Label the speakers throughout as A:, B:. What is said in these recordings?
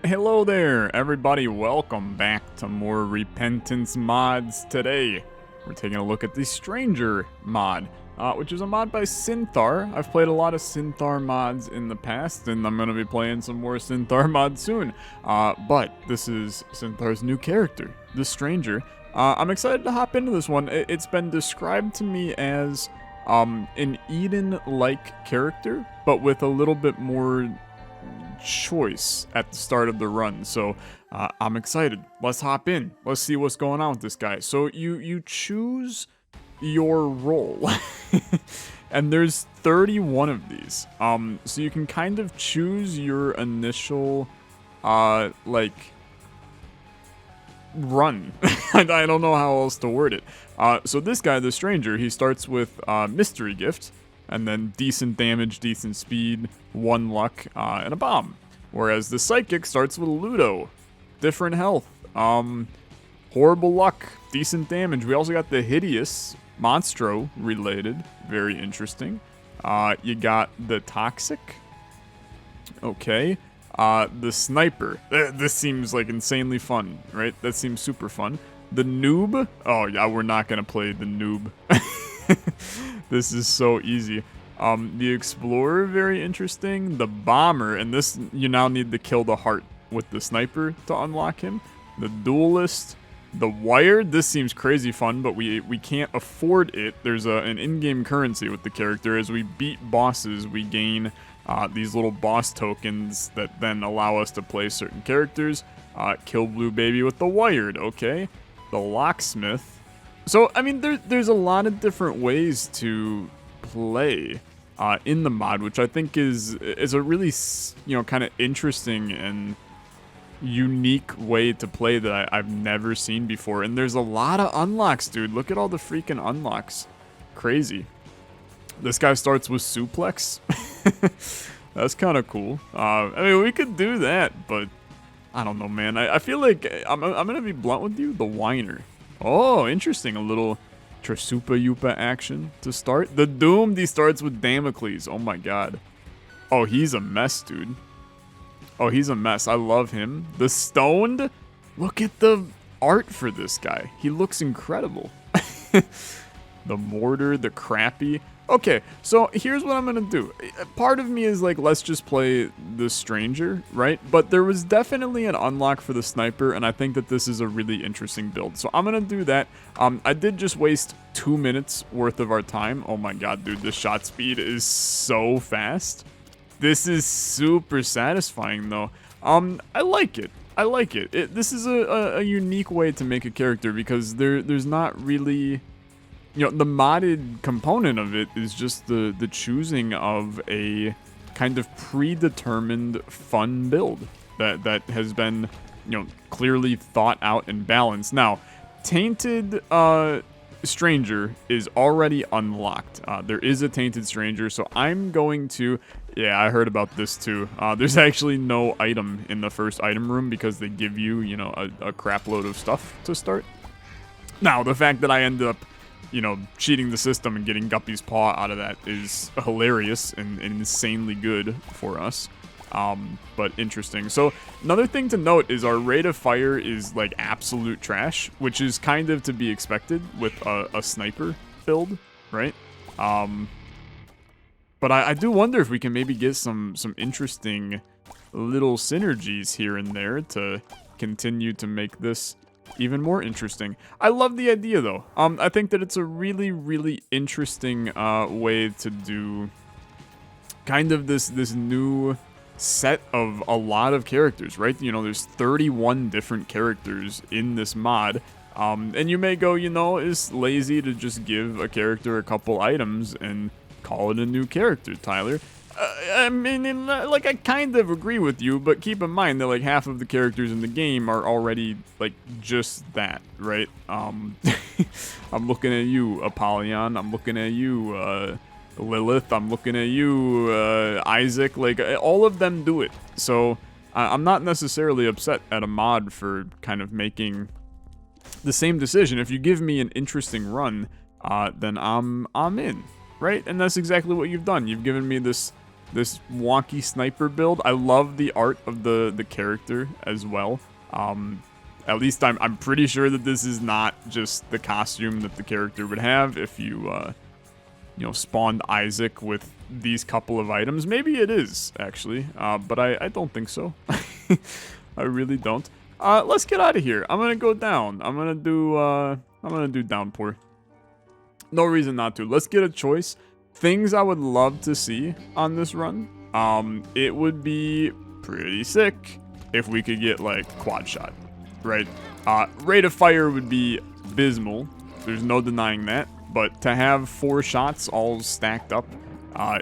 A: Hello there, everybody. Welcome back to more Repentance mods. Today, we're taking a look at the Stranger mod, which is a mod by Synthar. I've played a lot of Synthar mods in the past, and I'm going to be playing some more Synthar mods soon. But this is Synthar's new character, the Stranger. I'm excited to hop into this one. It's been described to me as an Eden-like character, but with a little bit more choice at the start of the run. So I'm excited. Let's hop in. Let's see what's going on with this guy. So you choose your role. And there's 31 of these. So you can kind of choose your initial like run. I don't know how else to word it. So this guy, the Stranger, he starts with Mystery Gift, and then decent damage, decent speed, 1 luck, and a bomb. Whereas the Psychic starts with Ludo, different health, horrible luck, decent damage. We also got the Hideous, Monstro related, very interesting. You got the Toxic, okay. The Sniper, this seems like insanely fun, right? That seems super fun. The Noob, oh yeah, we're not gonna play the Noob. This is so easy. The Explorer, very interesting. The Bomber, and this, you now need to kill the heart with the Sniper to unlock him. The Duelist. The Wired, this seems crazy fun, but we can't afford it. There's an in-game currency with the character. As we beat bosses, we gain these little boss tokens that then allow us to play certain characters. Kill Blue Baby with the Wired, okay. The Locksmith. So, I mean, there's a lot of different ways to play in the mod, which I think is a really, kind of interesting and unique way to play that I've never seen before. And there's a lot of unlocks, dude. Look at all the freaking unlocks. Crazy. This guy starts with Suplex. That's kind of cool. I mean, we could do that, but I don't know, man. I feel like I'm going to be blunt with you. The Whiner. Oh, interesting. A little Trasupa Yupa action to start. The Doomed, he starts with Damocles. Oh my god. Oh, he's a mess, dude. Oh, he's a mess. I love him. The Stoned. Look at the art for this guy. He looks incredible. The Mortar, the Crappy. Okay, so here's what I'm gonna do. Part of me is like, let's just play the Stranger, right? But there was definitely an unlock for the Sniper, and I think that this is a really interesting build. So I'm gonna do that. I did just waste 2 minutes worth of our time. Oh my god, dude, the shot speed is so fast. This is super satisfying, though. I like it. I like it. This is a unique way to make a character, because there's not really... the modded component of it is just the choosing of a kind of predetermined fun build that has been, clearly thought out and balanced. Now, Tainted Stranger is already unlocked. There is a Tainted Stranger, so I'm going to... Yeah, I heard about this too. There's actually no item in the first item room because they give you, a crap load of stuff to start. Now, the fact that I ended up cheating the system and getting Guppy's Paw out of that is hilarious and insanely good for us. But interesting. So another thing to note is our rate of fire is like absolute trash, which is kind of to be expected with a sniper build, right? But I do wonder if we can maybe get some interesting little synergies here and there to continue to make this even more interesting. I love the idea, though. I think that it's a really, really interesting way to do kind of this new set of a lot of characters, right? There's 31 different characters in this mod. And you may go, it's lazy to just give a character a couple items and call it a new character, Tyler. I mean, like, I kind of agree with you, but keep in mind that, like, half of the characters in the game are already, like, just that, right? I'm looking at you, Apollyon. I'm looking at you, Lilith. I'm looking at you, Isaac. Like, all of them do it. So, I'm not necessarily upset at a mod for kind of making the same decision. If you give me an interesting run, then I'm in, right? And that's exactly what you've done. You've given me this this wacky sniper build. I love the art of the character as well. At least I'm pretty sure that this is not just the costume that the character would have if you, you know, spawned Isaac with these couple of items. Maybe it is, actually, but I don't think so. I really don't. Let's get out of here. I'm gonna go down. I'm gonna do downpour. No reason not to. Let's get a choice. Things I would love to see on this run. It would be pretty sick if we could get like quad shot, right? Rate of fire would be abysmal. There's no denying that. But to have 4 shots all stacked up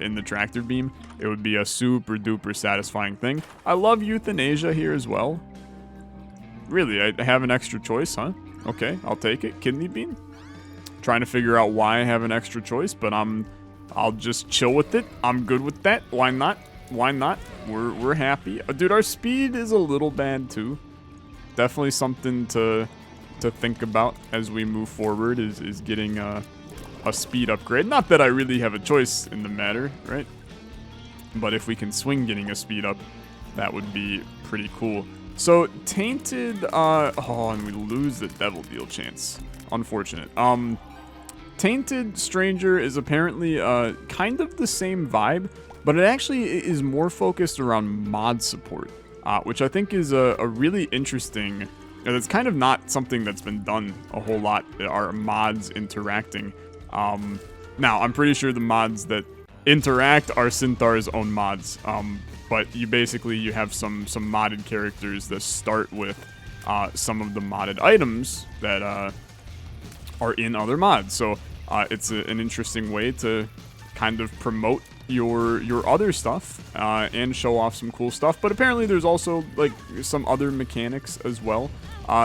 A: in the tractor beam, it would be a super duper satisfying thing. I love euthanasia here as well. Really, I have an extra choice, huh? Okay, I'll take it. Kidney bean. Trying to figure out why I have an extra choice, but I'll just chill with it. I'm good with that. Why not? Why not? We're happy. Dude, our speed is a little bad too. Definitely something to think about as we move forward is getting a speed upgrade. Not that I really have a choice in the matter, right? But if we can swing getting a speed up, that would be pretty cool. So Tainted, oh, and we lose the Devil Deal chance. Unfortunate. Tainted Stranger is apparently kind of the same vibe, but it actually is more focused around mod support, which I think is a really interesting. It's kind of not something that's been done a whole lot. Are mods interacting? Now I'm pretty sure the mods that interact are Synthar's own mods. But you have some modded characters that start with some of the modded items that are in other mods. So it's an interesting way to kind of promote your other stuff and show off some cool stuff. But apparently there's also like some other mechanics as well.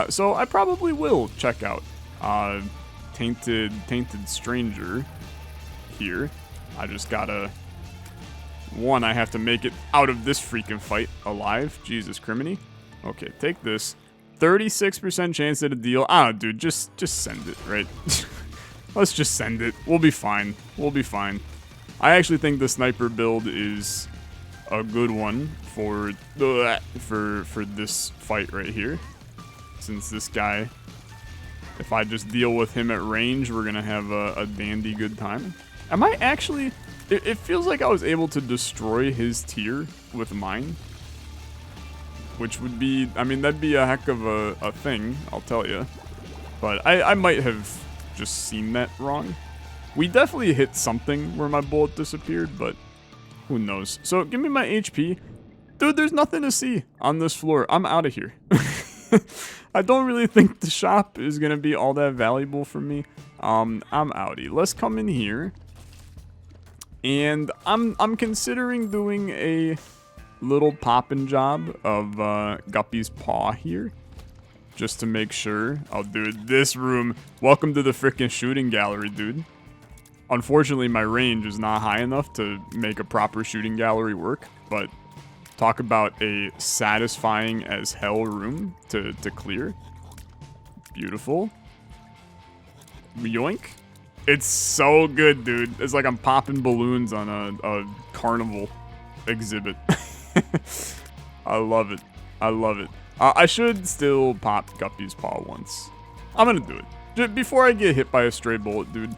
A: So I probably will check out Tainted Stranger here. I just gotta... One, I have to make it out of this freaking fight alive. Jesus criminy. Okay, take this. 36% chance at a deal. Ah, dude, just send it, right? Let's just send it. We'll be fine. We'll be fine. I actually think the sniper build is a good one for this fight right here. Since this guy, if I just deal with him at range, we're gonna have a dandy good time. Am I actually... It feels like I was able to destroy his tier with mine. Which would be... I mean, that'd be a heck of a thing, I'll tell you. But I might have just seen that wrong. We definitely hit something where my bullet disappeared, but who knows. So, give me my HP. Dude, there's nothing to see on this floor. I'm out of here. I don't really think the shop is going to be all that valuable for me. I'm outie. Let's come in here. And I'm considering doing a little poppin' job of Guppy's Paw here. Just to make sure. Oh, dude, this room. Welcome to the frickin' shooting gallery, dude. Unfortunately, my range is not high enough to make a proper shooting gallery work. But talk about a satisfying as hell room to clear. Beautiful. Yoink. It's so good, dude. It's like I'm popping balloons on a carnival exhibit. I love it. I love it. I should still pop Guppy's Paw once. I'm gonna do it. Before I get hit by a stray bullet, dude.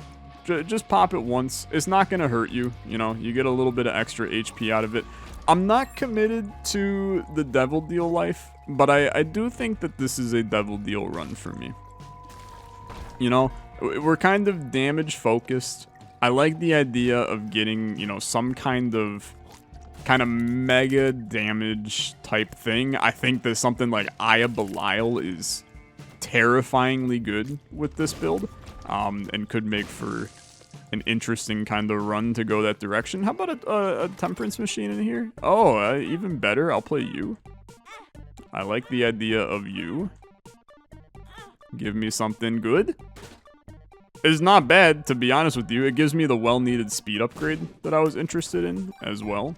A: Just pop it once. It's not gonna hurt you. You know, you get a little bit of extra HP out of it. I'm not committed to the Devil Deal life, but I do think that this is a Devil Deal run for me. You know? We're kind of damage focused. I like the idea of getting, you know, some kind of mega damage type thing. I think that something like Eye of Belial is terrifyingly good with this build, and could make for an interesting kind of run to go that direction. How about a Temperance Machine in here? Oh, even better. I'll play you. I like the idea of you. Give me something good. It's not bad, to be honest with you. It gives me the well-needed speed upgrade that I was interested in as well.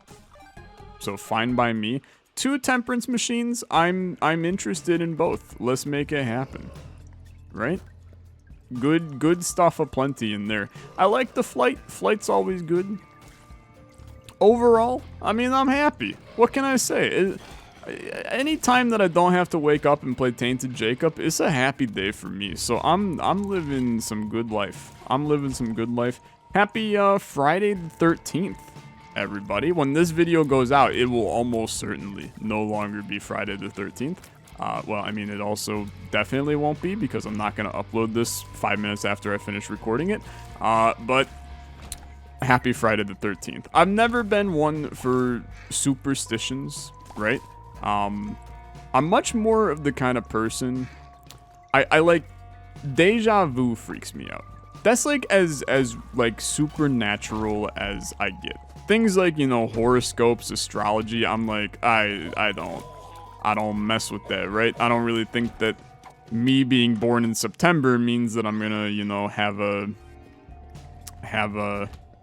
A: So fine by me. 2 Temperance Machines, I'm interested in both. Let's make it happen. Right? Good stuff aplenty in there. I like the flight. Flight's always good. overall, I mean, I'm happy. What can I say? Any time that I don't have to wake up and play Tainted Jacob, it's a happy day for me. So I'm living some good life. I'm living some good life. Happy Friday the 13th, everybody. When this video goes out, it will almost certainly no longer be Friday the 13th. Well, I mean, it also definitely won't be because I'm not going to upload this 5 minutes after I finish recording it. But happy Friday the 13th. I've never been one for superstitions, right? I'm much more of the kind of person, I like, deja vu freaks me out. That's like as like supernatural as I get. Things like, you know, horoscopes, astrology, I'm like, I don't mess with that, right? I don't really think that me being born in September means that I'm gonna, you know, have a,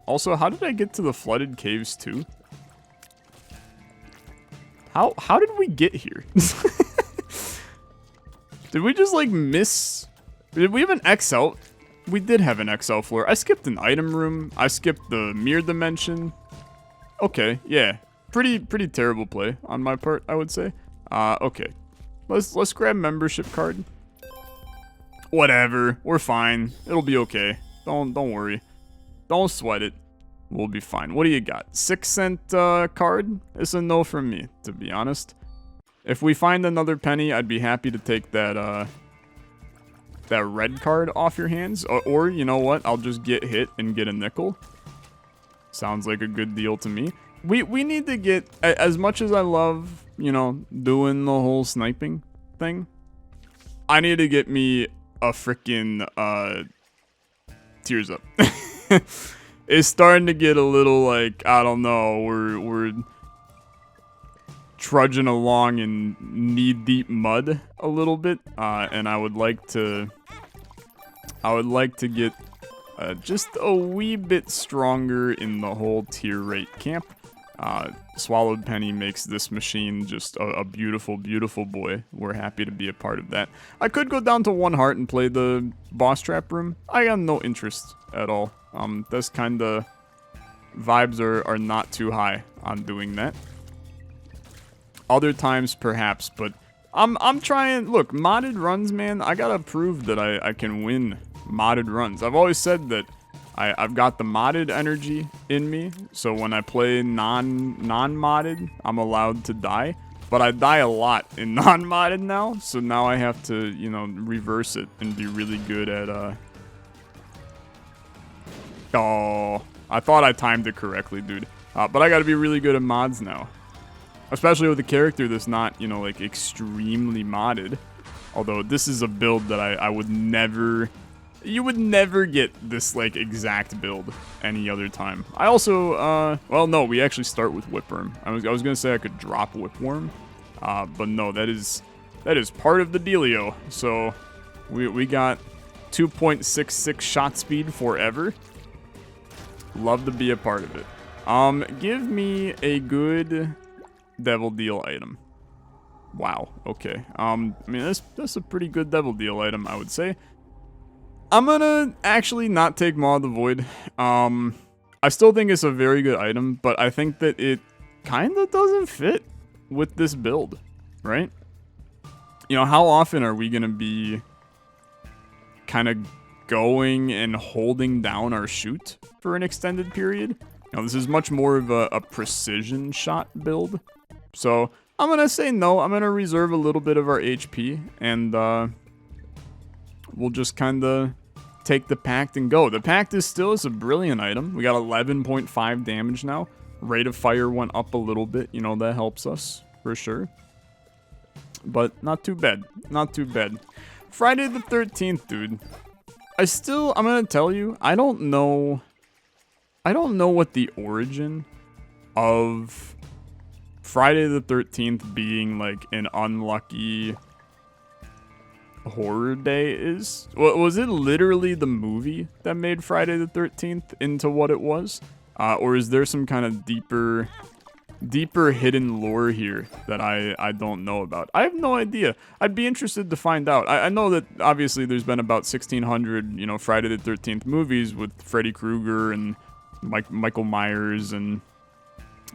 A: also, how did I get to the flooded caves too? How did we get here? Did we just like did we have an XL? We did have an XL floor. I skipped an item room. I skipped the mirror dimension. Okay, yeah. Pretty terrible play on my part, I would say. Okay. Let's grab membership card. Whatever. We're fine. It'll be okay. Don't worry. Don't sweat it. We'll be fine. What do you got? 6-cent card? It's a no from me, to be honest. If we find another penny, I'd be happy to take that that red card off your hands. Or you know what? I'll just get hit and get a nickel. Sounds like a good deal to me. We need to get, as much as I love, you know, doing the whole sniping thing, I need to get me a freaking tears up. It's starting to get a little like, I don't know, we're trudging along in knee-deep mud a little bit, and I would like to get just a wee bit stronger in the whole tier rate camp. Swallowed Penny makes this machine just a beautiful, beautiful boy. We're happy to be a part of that. I could go down to 1 heart and play the boss trap room. I got no interest at all. This kind of vibes are not too high on doing that. Other times, perhaps, but I'm trying. Look, modded runs, man. I gotta prove that I can win modded runs. I've always said that I've got the modded energy in me, so when I play non-modded, I'm allowed to die. But I die a lot in non-modded now, so now I have to, you know, reverse it and be really good at Oh, I thought I timed it correctly, dude. But I gotta be really good at mods now. Especially with a character that's not, you know, like, extremely modded. Although, this is a build that I would never... You would never get this, like, exact build any other time. I also, well, no, we actually start with Whipworm. I was gonna say I could drop Whipworm. But no, that is part of the dealio. So, we got 2.66 shot speed forever. Love to be a part of it. Give me a good Devil Deal item. Wow, okay. I mean, that's a pretty good Devil Deal item, I would say. I'm gonna actually not take Maw of the Void. I still think it's a very good item, but I think that it kinda doesn't fit with this build, right? You know, how often are we gonna be kinda going and holding down our shoot for an extended period? You know, this is much more of a precision shot build. So, I'm gonna say no. I'm gonna reserve a little bit of our HP, and we'll just kinda take the Pact and go. The Pact is a brilliant item. We got 11.5 damage now. Rate of fire went up a little bit. You know, that helps us, for sure. But not too bad. Not too bad. Friday the 13th, dude. I'm gonna tell you, I don't know what the origin of Friday the 13th being like an unlucky horror day is. Was it literally the movie that made Friday the 13th into what it was? Or is there some kind of deeper hidden lore here that I don't know about? I have no idea. I'd be interested to find out. I know that obviously there's been about 1,600, you know, Friday the 13th movies with Freddy Krueger and Michael Myers and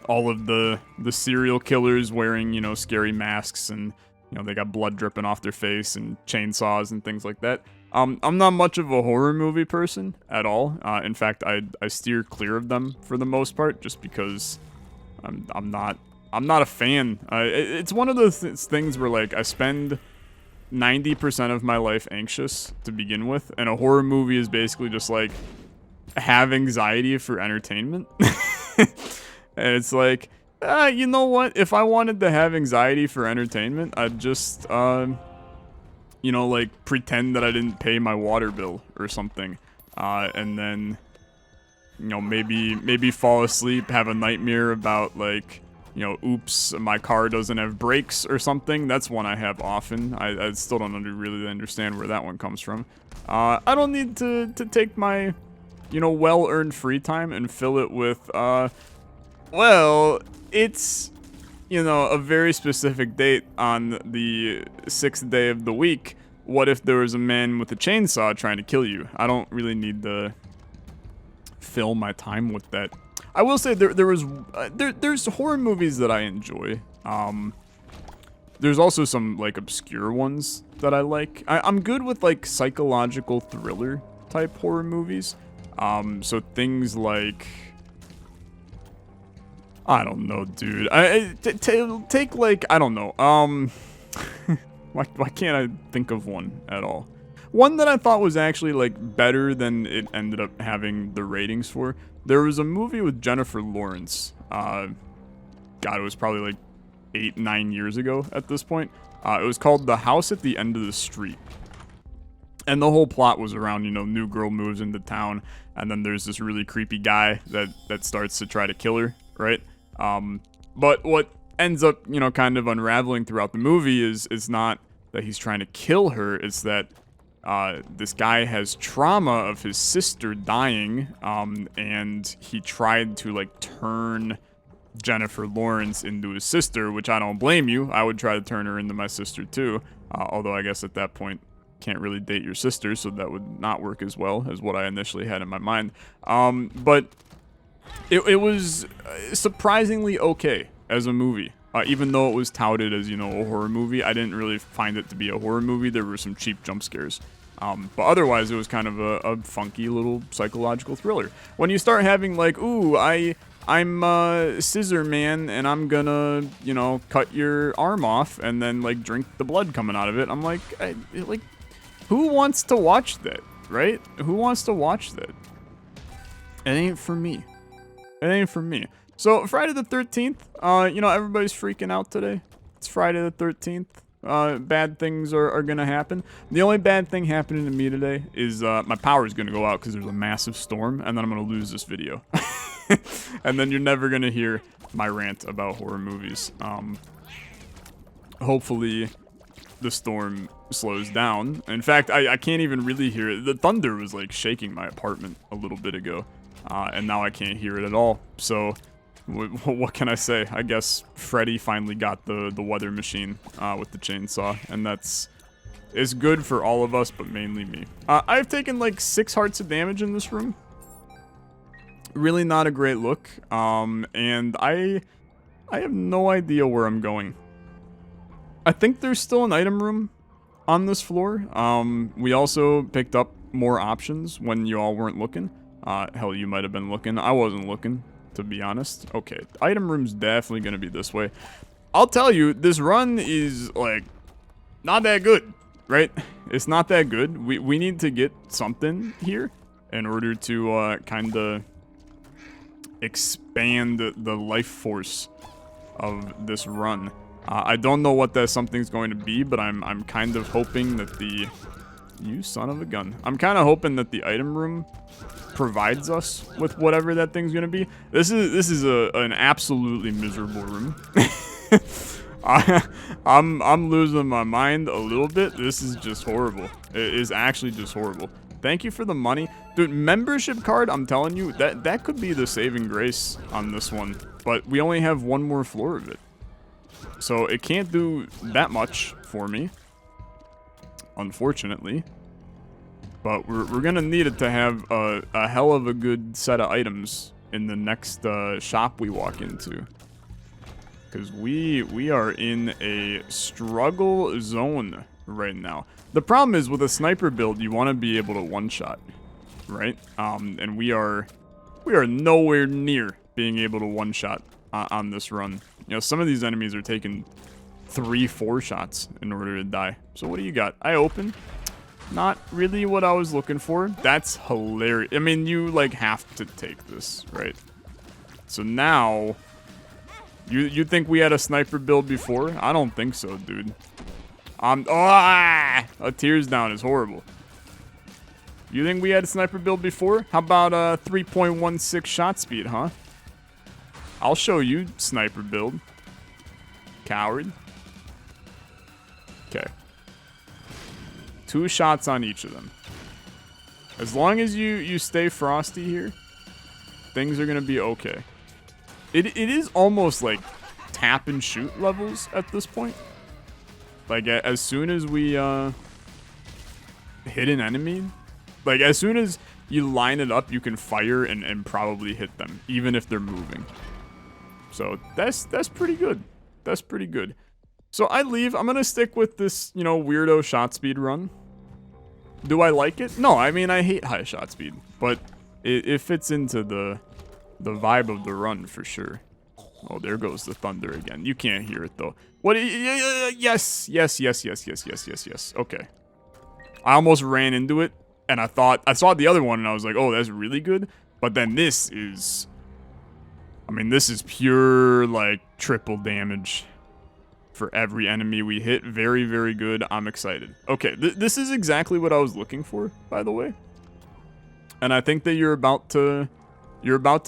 A: all of the serial killers wearing, you know, scary masks, and, you know, they got blood dripping off their face and chainsaws and things like that. I'm not much of a horror movie person at all. In fact, I steer clear of them for the most part, just because I'm not a fan. It's one of those things where, like, I spend 90% of my life anxious to begin with, and a horror movie is basically just like have anxiety for entertainment. And it's like, you know what? If I wanted to have anxiety for entertainment, I'd just, you know, like, pretend that I didn't pay my water bill or something. And then, you know, maybe fall asleep, have a nightmare about, like, you know, oops, my car doesn't have brakes or something. That's one I have often. I still don't really understand where that one comes from. I don't need to take my, you know, well-earned free time and fill it with, well, it's, you know, a very specific date on the 6th day of the week. What if there was a man with a chainsaw trying to kill you? I don't really need to fill my time with that. I will say there's horror movies that I enjoy. There's also some, like, obscure ones that I like. I'm good with, like, psychological thriller type horror movies. So things like, I don't know, dude. Take, like, I don't know. Why can't I think of one at all? One that I thought was actually, like, better than it ended up having the ratings for. There was a movie with Jennifer Lawrence. God, it was probably like 8-9 years ago at this point. It was called The House at the End of the Street. And the whole plot was around, you know, new girl moves into town, and then there's this really creepy guy that starts to try to kill her, right? But what ends up, you know, kind of unraveling throughout the movie is not that he's trying to kill her, it's that this guy has trauma of his sister dying, and he tried to, like, turn Jennifer Lawrence into his sister, which I don't blame you. I would try to turn her into my sister too, although I guess at that point, can't really date your sister, so that would not work as well as what I initially had in my mind. But it was surprisingly okay as a movie. Even though it was touted as, you know, a horror movie, I didn't really find it to be a horror movie. There were some cheap jump scares. But otherwise, it was kind of a funky little psychological thriller. When you start having, like, ooh, I'm Scissor Man, and I'm gonna, you know, cut your arm off and then, like, drink the blood coming out of it, I'm like, who wants to watch that, right? Who wants to watch that? It ain't for me. It ain't for me. So, Friday the 13th, you know, everybody's freaking out today. It's Friday the 13th. Bad things are gonna happen. The only bad thing happening to me today is my power's gonna go out because there's a massive storm, and then I'm gonna lose this video. And then you're never gonna hear my rant about horror movies. Hopefully the storm slows down. In fact, I can't even really hear it. The thunder was, like, shaking my apartment a little bit ago, and now I can't hear it at all. So what can I say? I guess Freddy finally got the weather machine with the chainsaw, and it's good for all of us, but mainly me. I've taken, like, 6 hearts of damage in this room. Really not a great look, and I have no idea where I'm going. I think there's still an item room on this floor. We also picked up more options when you all weren't looking. Hell, you might have been looking. I wasn't looking, to be honest. Okay, item room's definitely gonna be this way. I'll tell you, this run is, like, not that good, right? It's not that good. We need to get something here in order to kind of expand the life force of this run. I don't know what that something's going to be, but I'm kind of hoping that you son of a gun. I'm kind of hoping that the item room provides us with whatever that thing's gonna be. This is an absolutely miserable room. I'm losing my mind a little bit. This is just horrible. It is actually just horrible. Thank you for the money. Dude, membership card, I'm telling you, that could be the saving grace on this one. But we only have one more floor of it. So it can't do that much for me, unfortunately. But we're gonna need it to have a hell of a good set of items in the next shop we walk into. because we are in a struggle zone right now. The problem is with a sniper build, you want to be able to one-shot, right? And we are nowhere near being able to one-shot on this run. You know, some of these enemies are taking 3-4 shots in order to die. So what do you got? I open. Not really what I was looking for. That's hilarious. I mean, you like have to take this, right? So now, you think we had a sniper build before? I don't think so, dude. A tears down is horrible. You think we had a sniper build before? How about 3.16 shot speed, huh? I'll show you sniper build. Coward. Okay. 2 shots on each of them. As long as you stay frosty here, things are gonna be okay. It is almost like tap and shoot levels at this point. Like, as soon as we hit an enemy, like, as soon as you line it up, you can fire and probably hit them, even if they're moving. So, that's pretty good. That's pretty good. So, I leave. I'm going to stick with this, you know, weirdo shot speed run. Do I like it? No, I mean, I hate high shot speed. But it fits into the vibe of the run, for sure. Oh, there goes the thunder again. You can't hear it, though. What? Yes. Okay. I almost ran into it, and I saw the other one, and I was like, oh, that's really good. But then this is, I mean, this is pure, like, triple damage for every enemy we hit. Very, very good. I'm excited. Okay, this is exactly what I was looking for, by the way. And I think that you're about to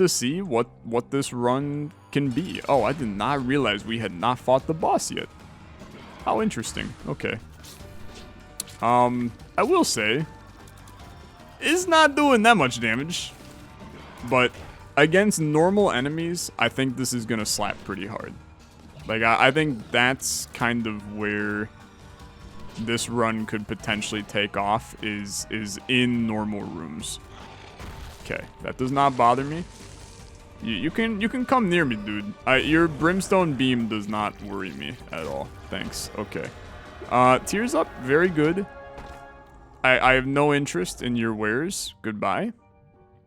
A: see what this run can be. Oh, I did not realize we had not fought the boss yet. How interesting. Okay. I will say, it's not doing that much damage, but against normal enemies, I think this is gonna slap pretty hard. Like, I think that's kind of where this run could potentially take off, is in normal rooms. Okay, that does not bother me. You can come near me, dude. Your brimstone beam does not worry me at all. Thanks. Okay. Tears up, very good. I have no interest in your wares. Goodbye.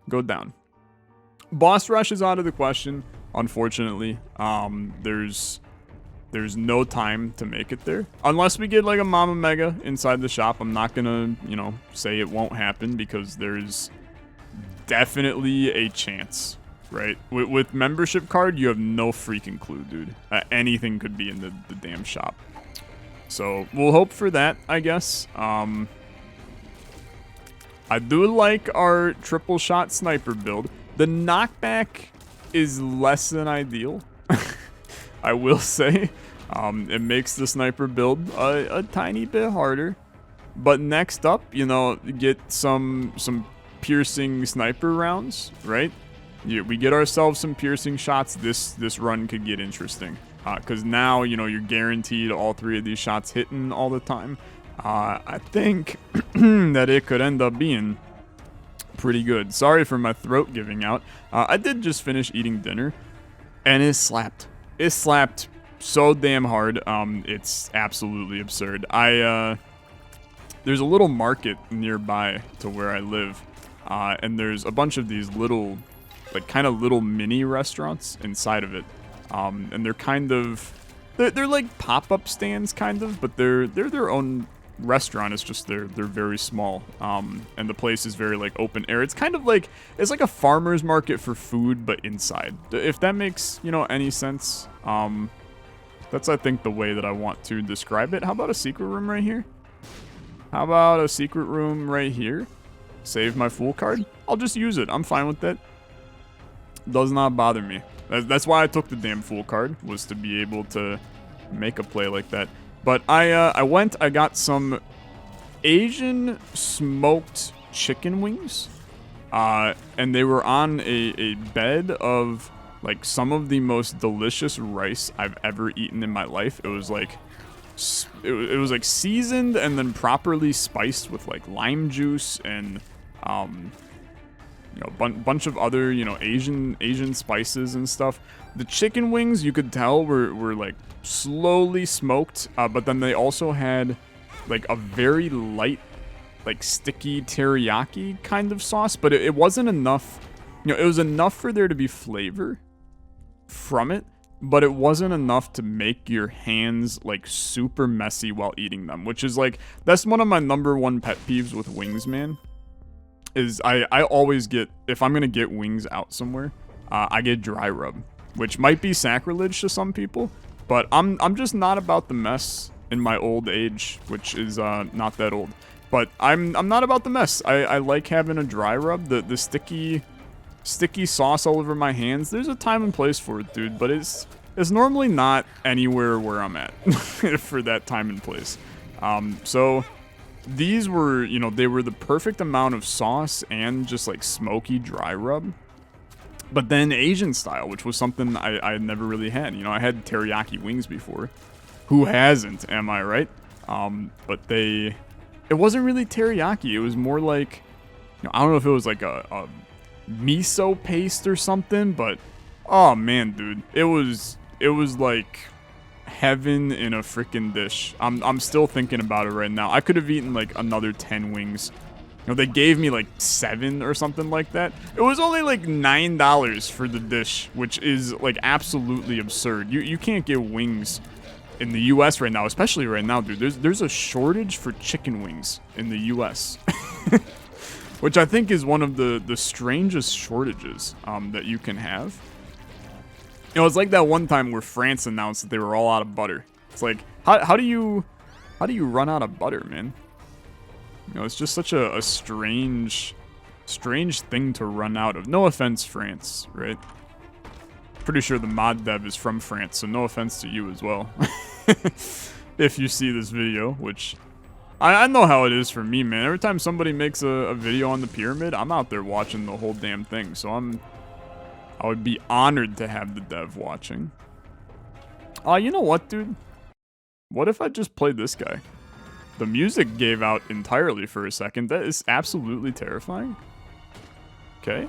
A: Go down. Boss rush is out of the question, unfortunately. There's no time to make it there. Unless we get like a Mama Mega inside the shop. I'm not gonna, you know, say it won't happen, because there's definitely a chance, right? With membership card, you have no freaking clue, dude. Anything could be in the damn shop. So we'll hope for that, I guess. I do like our triple shot sniper build. The knockback is less than ideal, I will say. It makes the sniper build a tiny bit harder. But next up, you know, get some piercing sniper rounds, right? Yeah, we get ourselves some piercing shots. This run could get interesting, because now, you know, you're guaranteed all 3 of these shots hitting all the time. I think that it could end up being pretty good. Sorry for my throat giving out. I did just finish eating dinner, and it slapped. It slapped so damn hard. It's absolutely absurd. There's a little market nearby to where I live, and there's a bunch of these little, like, kind of little mini restaurants inside of it, and they're kind of, they're like pop-up stands, kind of, but they're their own restaurant. It's just they're very small, and the place is very like open air. It's kind of like, it's like a farmer's market for food, but inside, if that makes, you know, any sense. That's, I think, the way that I want to describe it. How about a secret room right here? How about a secret room right here? Save my fool card. I'll just use it. I'm fine with that. Does not bother me. That's why I took the damn fool card, was to be able to make a play like that. But I got some Asian smoked chicken wings, and they were on a bed of, like, some of the most delicious rice I've ever eaten in my life. It was like, it was like seasoned and then properly spiced with like lime juice and you know, bunch of other, you know, Asian spices and stuff. The chicken wings, you could tell, were like slowly smoked, but then they also had like a very light, like sticky teriyaki kind of sauce, but it wasn't enough. You know, it was enough for there to be flavor from it, but it wasn't enough to make your hands like super messy while eating them, which is like, that's one of my #1 pet peeves with wings, man. Is I always get, if I'm gonna get wings out somewhere, I get dry rub, which might be sacrilege to some people, but I'm just not about the mess in my old age, which is not that old. But I'm not about the mess. I like having a dry rub, the sticky sauce all over my hands. There's a time and place for it, dude, but it's normally not anywhere where I'm at for that time and place. So these were, you know, they were the perfect amount of sauce and just like smoky dry rub. But then Asian style, which was something I had never really had. You know, I had teriyaki wings before. Who hasn't, am I right? But it wasn't really teriyaki. It was more like, you know, I don't know if it was like a miso paste or something, but oh man, dude, it was like heaven in a freaking dish. I'm still thinking about it right now. I could have eaten like another 10 wings. You know, they gave me like 7 or something like that. It was only like $9 for the dish, which is like absolutely absurd. You can't get wings in the US right now, especially right now, dude. There's a shortage for chicken wings in the US. Which I think is one of the strangest shortages that you can have. You know, it's like that one time where France announced that they were all out of butter. It's like, how do you run out of butter, man? You know, it's just such a strange thing to run out of. No offense, France, right? Pretty sure the mod dev is from France, so no offense to you as well. If you see this video, which I know how it is for me, man. Every time somebody makes a video on the pyramid, I'm out there watching the whole damn thing. So I would be honored to have the dev watching. You know what, dude? What if I just played this guy? The music gave out entirely for a second. That is absolutely terrifying. Okay.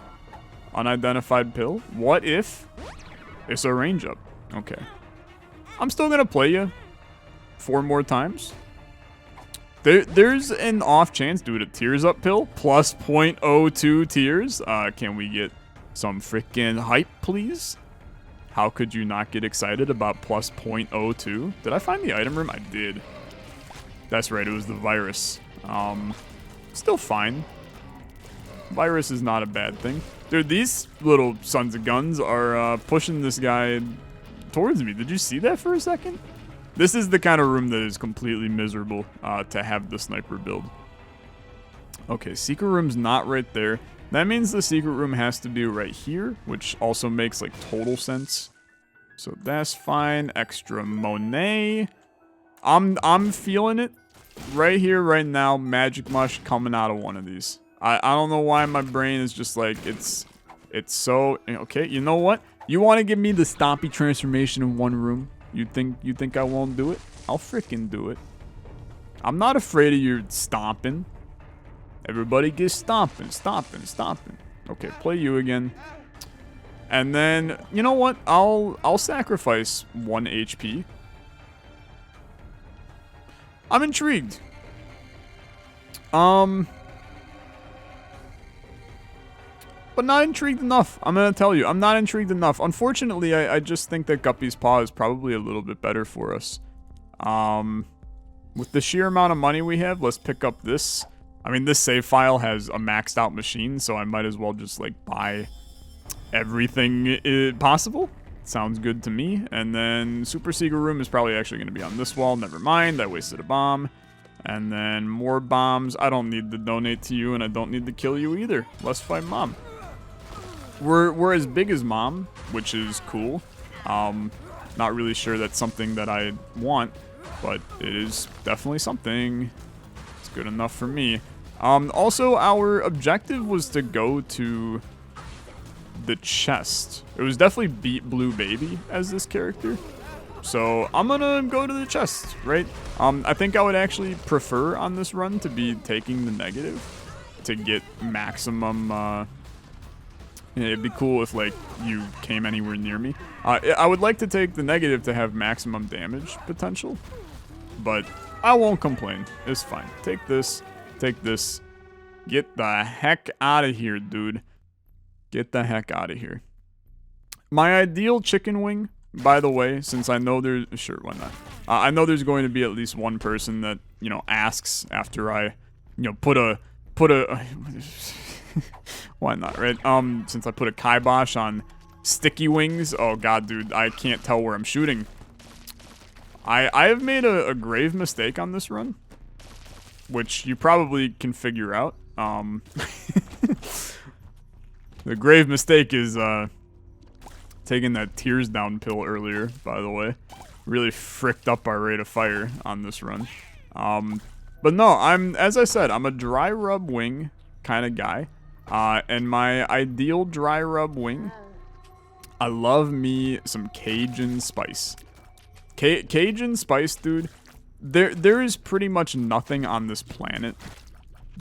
A: Unidentified pill. What if it's a range up? Okay. I'm still gonna play you 4 more times. There's an off chance, dude, a tears up pill plus 0.02 tears. Can we get some freaking hype, please? How could you not get excited about plus 0.02? Did I find the item room? I did. That's right, it was the virus. Still fine. Virus is not a bad thing. Dude, these little sons of guns are pushing this guy towards me. Did you see that for a second? This is the kind of room that is completely miserable to have the sniper build. Okay, secret room's not right there. That means the secret room has to be right here, which also makes like total sense. So that's fine. Extra Monet. I'm feeling it right here, right now. Magic Mush coming out of one of these. I don't know why my brain is just like, it's so, okay, you know what? You want to give me the Stompy transformation in one room? You think I won't do it? I'll freaking do it. I'm not afraid of your stomping. Everybody gets stomping. Okay, play you again. And then, you know what? I'll sacrifice 1 HP. I'm intrigued. But not intrigued enough. I'm gonna tell you, I'm not intrigued enough. Unfortunately, I just think that Guppy's Paw is probably a little bit better for us. With the sheer amount of money we have, let's pick up this. I mean, this save file has a maxed out machine, so I might as well just like buy everything possible. Sounds good to me. And then Super Secret Room is probably actually going to be on this wall. Never mind, I wasted a bomb. And then more bombs. I don't need to donate to you, and I don't need to kill you either. Let's fight Mom. We're as big as Mom, which is cool. Not really sure that's something that I want, but it is definitely something. It's good enough for me. Also, our objective was to go to the chest. It was definitely beat Blue Baby as this character. So I'm gonna go to the chest, right? I think I would actually prefer on this run to be taking the negative to get maximum It'd be cool if, like, you came anywhere near me. I would like to take the negative to have maximum damage potential, but I won't complain. It's fine. Take this. Take this. Get the heck out of here, dude. Get the heck out of here. My ideal chicken wing, by the way, since I know there's... Sure, why not? I know there's going to be at least one person that, you know, asks after I, you know, put a why not, right? Since I put a kibosh on sticky wings. Oh, God, dude. I can't tell where I'm shooting. I have made a grave mistake on this run, which you probably can figure out. The grave mistake is taking that tears down pill earlier, by the way. Really fricked up our rate of fire on this run. But no, as I said, I'm a dry rub wing kind of guy. And my ideal dry rub wing, I love me some Cajun spice. Cajun spice, dude. There is pretty much nothing on this planet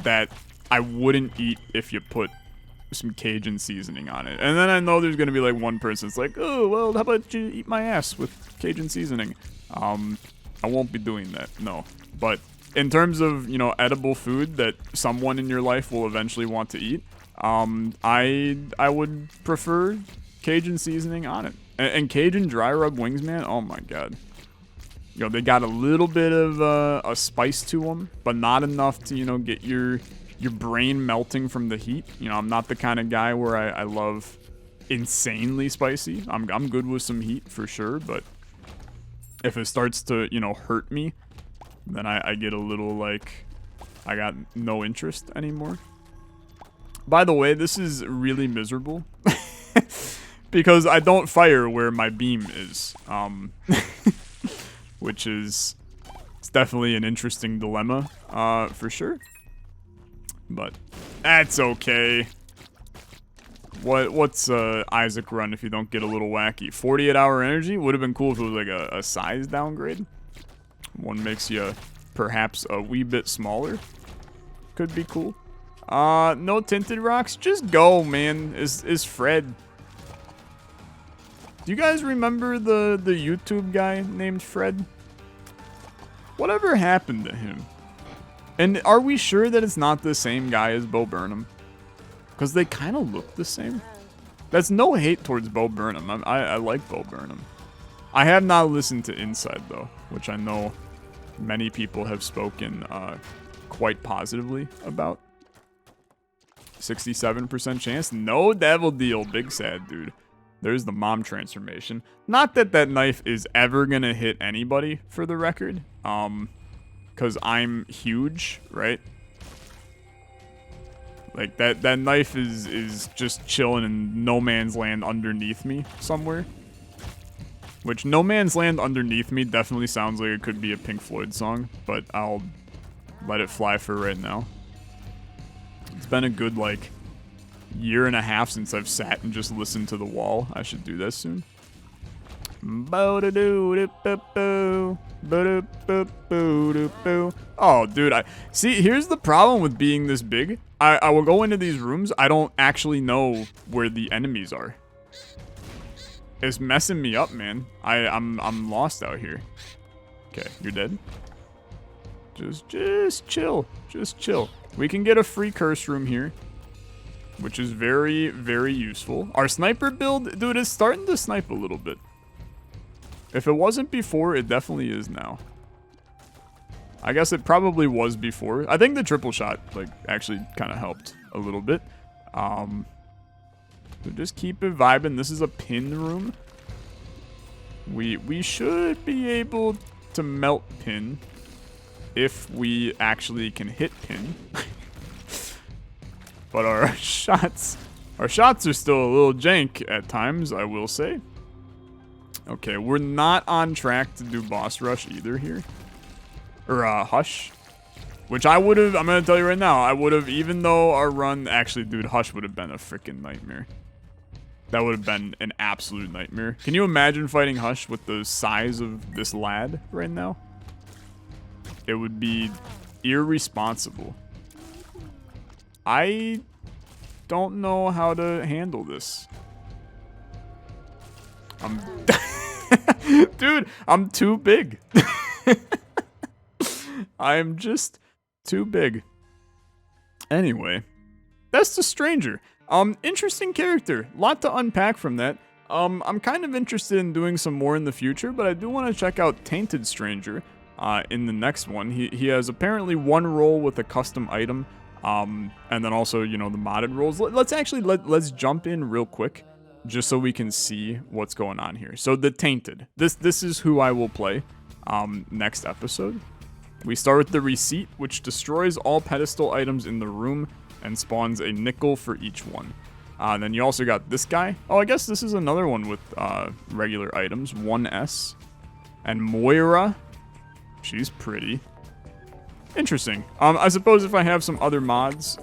A: that I wouldn't eat if you put some Cajun seasoning on it. And then I know there's gonna be like one person that's like, oh, well, how about you eat my ass with Cajun seasoning? I won't be doing that, no. But in terms of, you know, edible food that someone in your life will eventually want to eat, I would prefer Cajun seasoning on it. And Cajun dry rub wings, man, oh my God. You know, they got a little bit of a spice to them, but not enough to, you know, get your brain melting from the heat. You know, I'm not the kind of guy where I love insanely spicy. I'm good with some heat for sure, but if it starts to, you know, hurt me, then I get a little like, I got no interest anymore. By the way, this is really miserable because I don't fire where my beam is, which is, it's definitely an interesting dilemma, for sure. But that's okay. What's Isaac run if you don't get a little wacky? 48-hour energy would have been cool if it was like a size downgrade. One makes you perhaps a wee bit smaller. Could be cool. No tinted rocks. Just go, man. Is Fred. Do you guys remember the YouTube guy named Fred? Whatever happened to him? And are we sure that it's not the same guy as Bo Burnham? Because they kind of look the same. That's no hate towards Bo Burnham. I like Bo Burnham. I have not listened to Inside, though, which I know many people have spoken quite positively about. 67% chance? No devil deal. Big sad, dude. There's the mom transformation. Not that that knife is ever going to hit anybody, for the record. Because I'm huge, right? Like, that knife is just chilling in no man's land underneath me somewhere. Which, no man's land underneath me definitely sounds like it could be a Pink Floyd song, but I'll let it fly for right now. It's been a good, like, year and a half since I've sat and just listened to the wall. I should do that soon. Oh, dude, see, here's the problem with being this big. I will go into these rooms, I don't actually know where the enemies are. It's messing me up, man. I'm lost out here. Okay, you're dead. Just chill. Just chill. We can get a free curse room here, which is very, very useful. Our sniper build, dude, is starting to snipe a little bit. If it wasn't before, it definitely is now. I guess it probably was before. I think the triple shot, like, actually kind of helped a little bit. So just keep it vibing. This is a pin room. We should be able to melt pin if we actually can hit pin. But our shots are still a little jank at times, I will say. Okay, we're not on track to do boss rush either here. Or Hush. Which I would have, I'm going to tell you right now, I would have, even though our run, actually, dude, Hush would have been a freaking nightmare. That would have been an absolute nightmare. Can you imagine fighting Hush with the size of this lad right now? It would be irresponsible. I don't know how to handle this. Dude, I'm too big. I'm just too big. Anyway, that's the stranger. Interesting character. Lot to unpack from that. I'm kind of interested in doing some more in the future, but I do want to check out Tainted Stranger in the next one. He has apparently one role with a custom item, and then also, you know, the modded roles. Let's jump in real quick, just so we can see what's going on here. So the Tainted. This is who I will play next episode. We start with the Receipt, which destroys all pedestal items in the room and spawns a nickel for each one. Then you also got this guy. Oh, I guess this is another one with regular items. 1S. And Moira. She's pretty. Interesting. I suppose if I have some other mods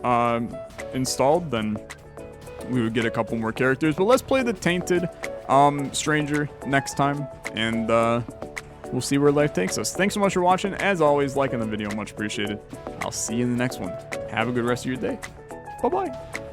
A: installed, then we would get a couple more characters. But let's play the Tainted Stranger next time. And we'll see where life takes us. Thanks so much for watching. As always, liking the video, much appreciated. I'll see you in the next one. Have a good rest of your day. Bye-bye.